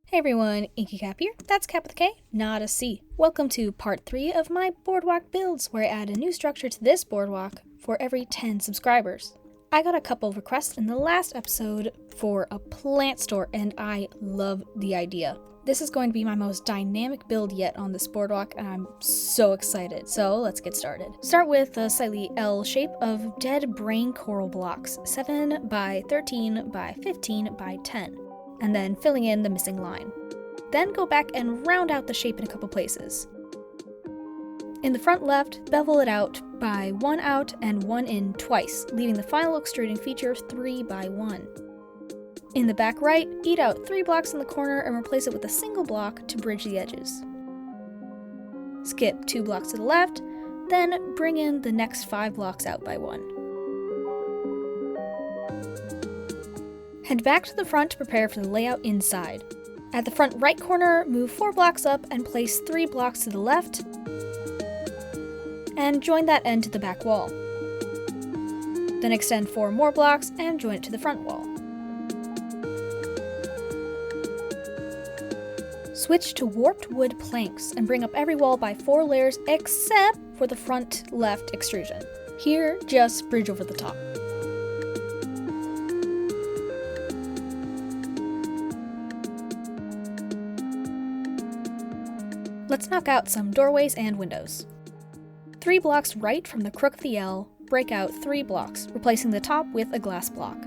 Hey everyone, inkykap here. That's Cap with a K, not a C. Welcome to part 3 of my Boardwalk builds, where I add a new structure to this Boardwalk for every 10 subscribers. I got a couple of requests in the last episode for a plant store, and I love the idea. This is going to be my most dynamic build yet on this Boardwalk, and I'm so excited. So let's get started. Start with a slightly L shape of dead brain coral blocks, 7 by 13 by 15 by 10. And then filling in the missing line. Then go back and round out the shape in a couple places. In the front left, bevel it out by 1 out and 1 in twice, leaving the final extruding feature 3 by 1. In the back right, eat out 3 blocks in the corner and replace it with a single block to bridge the edges. Skip 2 blocks to the left, then bring in the next 5 blocks out by 1. Head back to the front to prepare for the layout inside. At the front right corner, move 4 blocks up and place 3 blocks to the left, and join that end to the back wall. Then extend 4 more blocks and join it to the front wall. Switch to warped wood planks and bring up every wall by 4 layers except for the front left extrusion. Here, just bridge over the top. Let's knock out some doorways and windows. 3 blocks right from the crook of the L, break out 3 blocks, replacing the top with a glass block.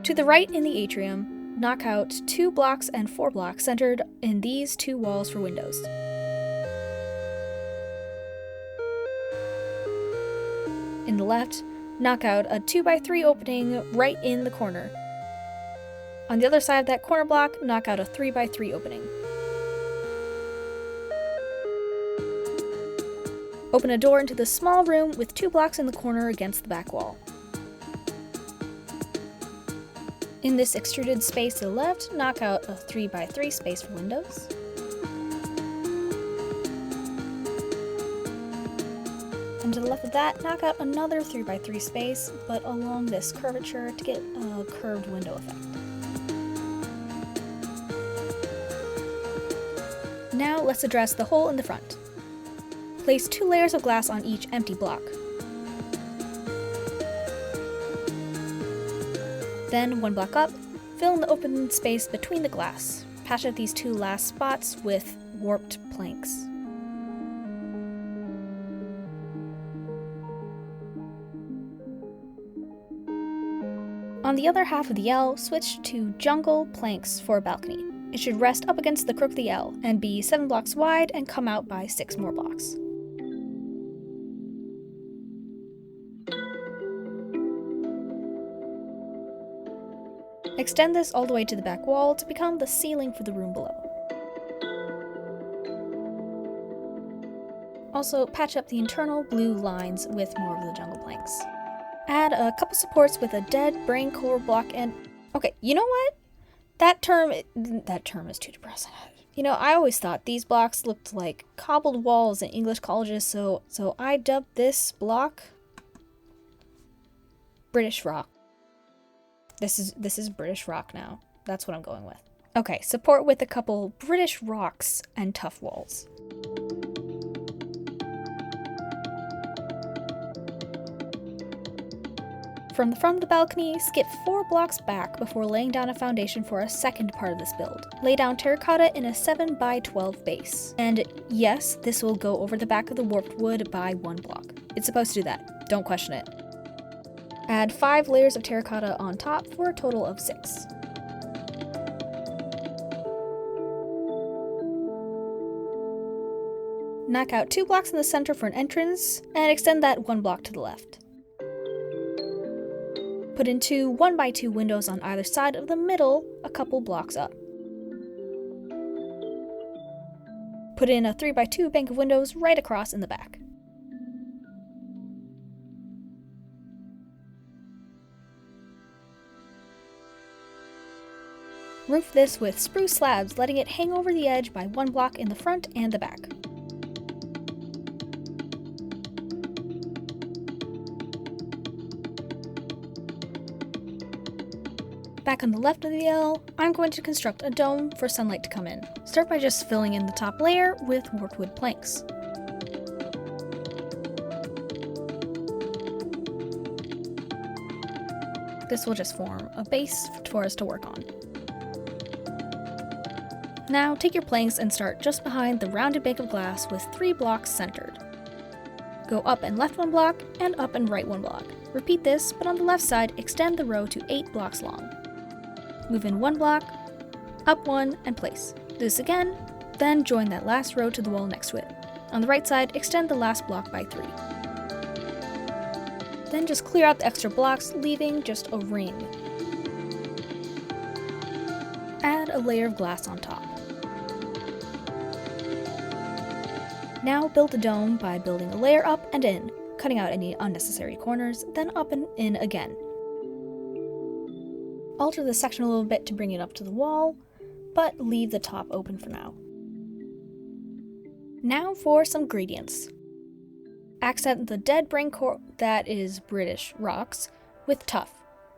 To the right in the atrium, knock out 2 blocks and 4 blocks centered in these 2 walls for windows. In the left, knock out a 2x3 opening right in the corner. On the other side of that corner block, knock out a 3x3 opening. Open a door into the small room with 2 blocks in the corner against the back wall. In this extruded space to the left, knock out a 3x3 space for windows. And to the left of that, knock out another 3x3 space, but along this curvature to get a curved window effect. Now let's address the hole in the front. Place 2 layers of glass on each empty block. Then 1 block up, fill in the open space between the glass. Patch up these 2 last spots with warped planks. On the other half of the L, switch to jungle planks for a balcony. It should rest up against the crook of the L and be 7 blocks wide and come out by 6 more blocks. Extend this all the way to the back wall to become the ceiling for the room below. Also, patch up the internal blue lines with more of the jungle planks. Add a couple supports with a dead brain core block and... Okay, you know what? That term is too depressing. You know, I always thought these blocks looked like cobbled walls in English colleges, so I dubbed this block British Rock. This is British Rock now. That's what I'm going with. Okay, support with a couple British rocks and tough walls. From the front of the balcony, skip 4 blocks back before laying down a foundation for a second part of this build. Lay down terracotta in a 7 by 12 base. And yes, this will go over the back of the warped wood by 1 block. It's supposed to do that. Don't question it. Add 5 layers of terracotta on top for a total of 6. Knock out 2 blocks in the center for an entrance, and extend that 1 block to the left. Put in 2 1x2 windows on either side of the middle, a couple blocks up. Put in a 3x2 bank of windows right across in the back. Roof this with spruce slabs, letting it hang over the edge by 1 block in the front and the back. Back on the left of the L, I'm going to construct a dome for sunlight to come in. Start by just filling in the top layer with warped wood planks. This will just form a base for us to work on. Now take your planks and start just behind the rounded bank of glass with 3 blocks centered. Go up and left 1 block and up and right 1 block. Repeat this, but on the left side, extend the row to 8 blocks long. Move in 1 block, up 1, and place. Do this again, then join that last row to the wall next to it. On the right side, extend the last block by 3. Then just clear out the extra blocks, leaving just a ring. Add a layer of glass on top. Now build a dome by building a layer up and in, cutting out any unnecessary corners, then up and in again. Alter the section a little bit to bring it up to the wall, but leave the top open for now. Now for some gradients. Accent the dead brain core that is British rocks with tuff,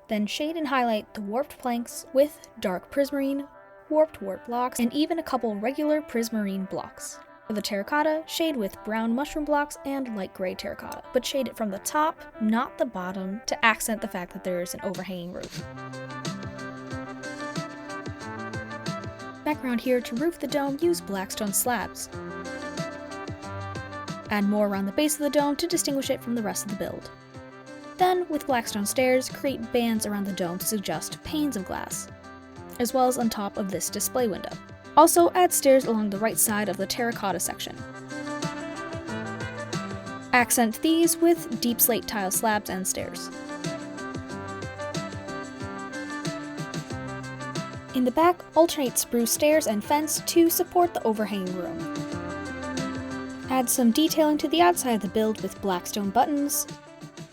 then shade and highlight the warped planks with dark prismarine, warped warp blocks, and even a couple regular prismarine blocks. For the terracotta, shade with brown mushroom blocks and light gray terracotta, but shade it from the top, not the bottom, to accent the fact that there is an overhanging roof. Background here to roof the dome, use blackstone slabs. Add more around the base of the dome to distinguish it from the rest of the build. Then, with blackstone stairs, create bands around the dome to suggest panes of glass, as well as on top of this display window. Also, add stairs along the right side of the terracotta section. Accent these with deep slate tile slabs and stairs. In the back, alternate spruce stairs and fence to support the overhanging room. Add some detailing to the outside of the build with blackstone buttons,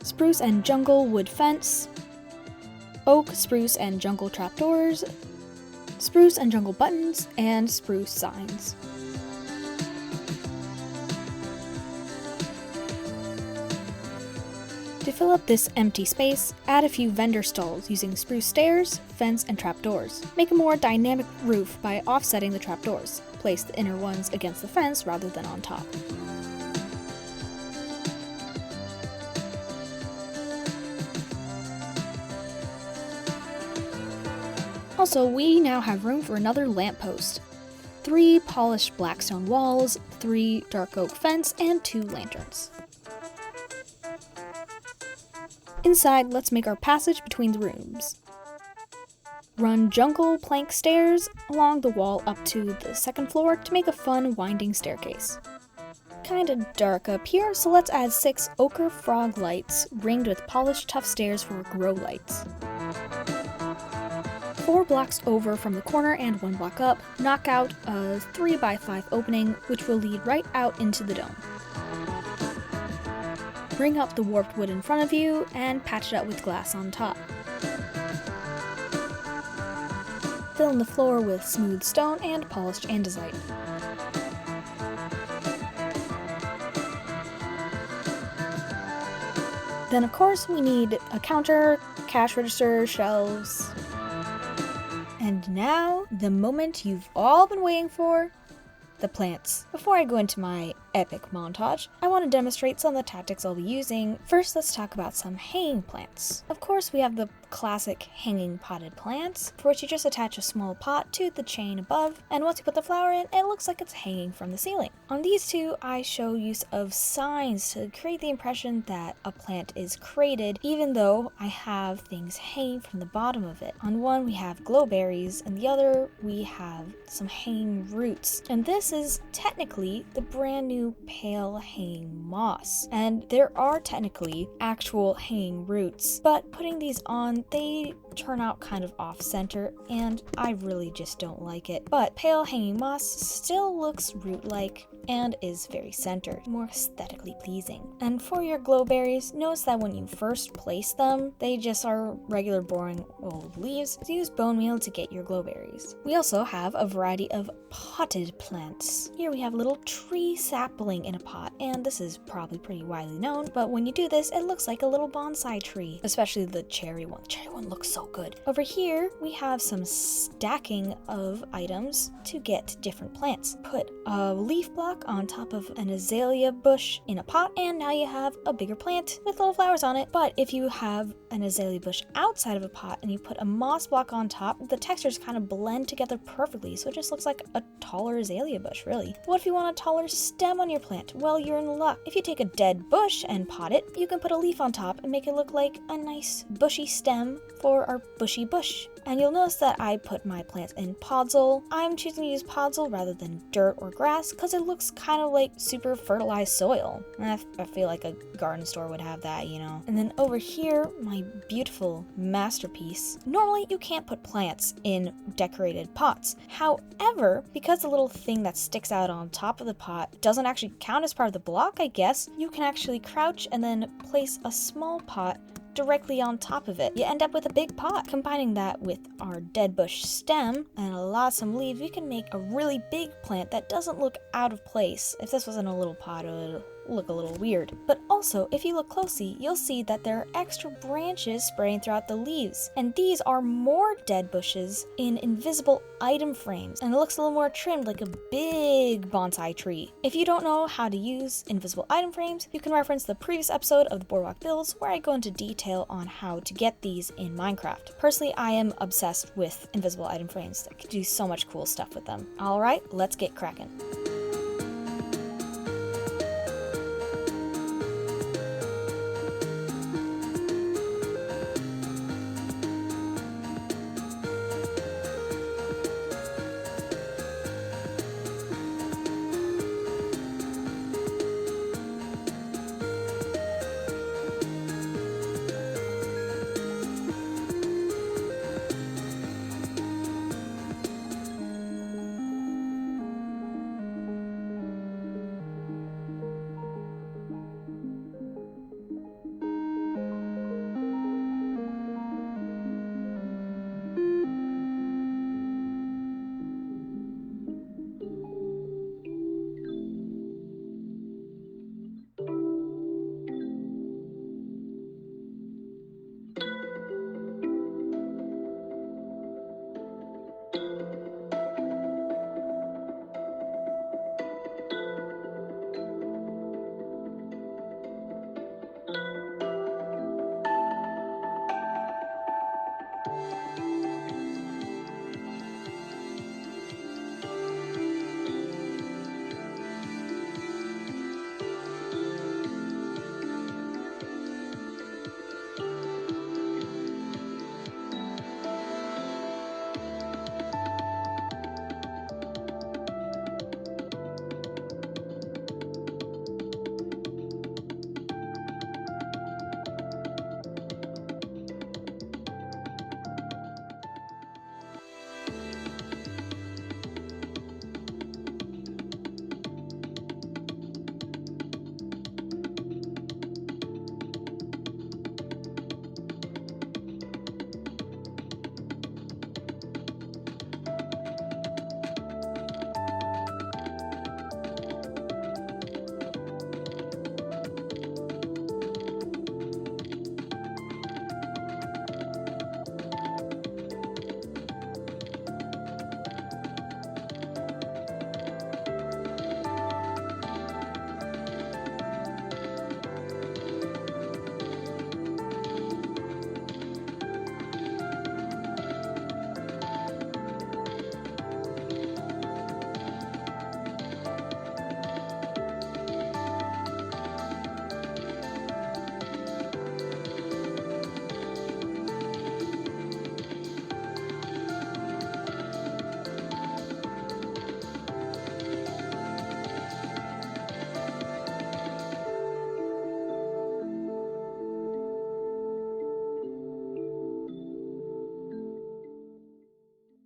spruce and jungle wood fence, oak, spruce, and jungle trapdoors, spruce and jungle buttons, and spruce signs. To fill up this empty space, add a few vendor stalls using spruce stairs, fence, and trapdoors. Make a more dynamic roof by offsetting the trapdoors. Place the inner ones against the fence rather than on top. Also, we now have room for another lamppost. 3 polished blackstone walls, 3 dark oak fence, and 2 lanterns. Inside, let's make our passage between the rooms. Run jungle plank stairs along the wall up to the 2nd floor to make a fun winding staircase. Kinda dark up here, so let's add 6 ochre frog lights ringed with polished tough stairs for grow lights. 4 blocks over from the corner and 1 block up, knock out a 3x5 opening, which will lead right out into the dome. Bring up the warped wood in front of you and patch it up with glass on top. Fill in the floor with smooth stone and polished andesite. Then of course we need a counter, cash register, shelves. And now, the moment you've all been waiting for, the plants. Before I go into my epic montage, I want to demonstrate some of the tactics I'll be using. First, let's talk about some hanging plants. Of course, we have the classic hanging potted plants, for which you just attach a small pot to the chain above, and once you put the flower in, it looks like it's hanging from the ceiling. On these two, I show use of signs to create the impression that a plant is crated, even though I have things hanging from the bottom of it. On one, we have glowberries, and the other, we have some hanging roots. And this is technically the brand new pale hanging moss. And there are technically actual hanging roots, but putting these on, they turn out kind of off-center, and I really just don't like it. But pale hanging moss still looks root-like and is very centered, more aesthetically pleasing. And for your glowberries, notice that when you first place them, they just are regular boring old leaves. So use bone meal to get your glowberries. We also have a variety of potted plants. Here we have a little tree sapling in a pot, and this is probably pretty widely known, but when you do this, it looks like a little bonsai tree, especially the cherry ones. cherry one looks so good. Over here, we have some stacking of items to get different plants. Put a leaf block on top of an azalea bush in a pot, and now you have a bigger plant with little flowers on it. But if you have an azalea bush outside of a pot and you put a moss block on top, the textures kind of blend together perfectly, so it just looks like a taller azalea bush, really. What if you want a taller stem on your plant? Well, you're in luck. If you take a dead bush and pot it, you can put a leaf on top and make it look like a nice bushy stem for our bushy bush. And you'll notice that I put my plants in podzol. I'm choosing to use podzol rather than dirt or grass because it looks kind of like super fertilized soil. I feel like a garden store would have that, you know. And then over here, my beautiful masterpiece. Normally, you can't put plants in decorated pots. However, because the little thing that sticks out on top of the pot doesn't actually count as part of the block, I guess, you can actually crouch and then place a small pot directly on top of it. You end up with a big pot. Combining that with our dead bush stem and some leaves, we can make a really big plant that doesn't look out of place. If this wasn't a little pot, it would look a little weird. But also, if you look closely, you'll see that there are extra branches spraying throughout the leaves. And these are more dead bushes in invisible item frames. And it looks a little more trimmed like a big bonsai tree. If you don't know how to use invisible item frames, you can reference the previous episode of the Boardwalk builds where I go into detail on how to get these in Minecraft. Personally, I am obsessed with invisible item frames. I could do so much cool stuff with them. All right, let's get cracking.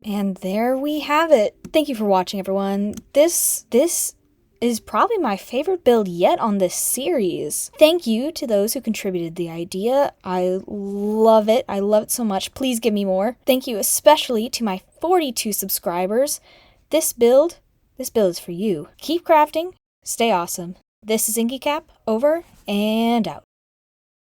And there we have it. Thank you for watching, everyone. This is probably my favorite build yet on this series. Thank you to those who contributed the idea. I love it. I love it so much. Please give me more. Thank you especially to my 42 subscribers. This build is for you. Keep crafting. Stay awesome. This is inkykap, over and out.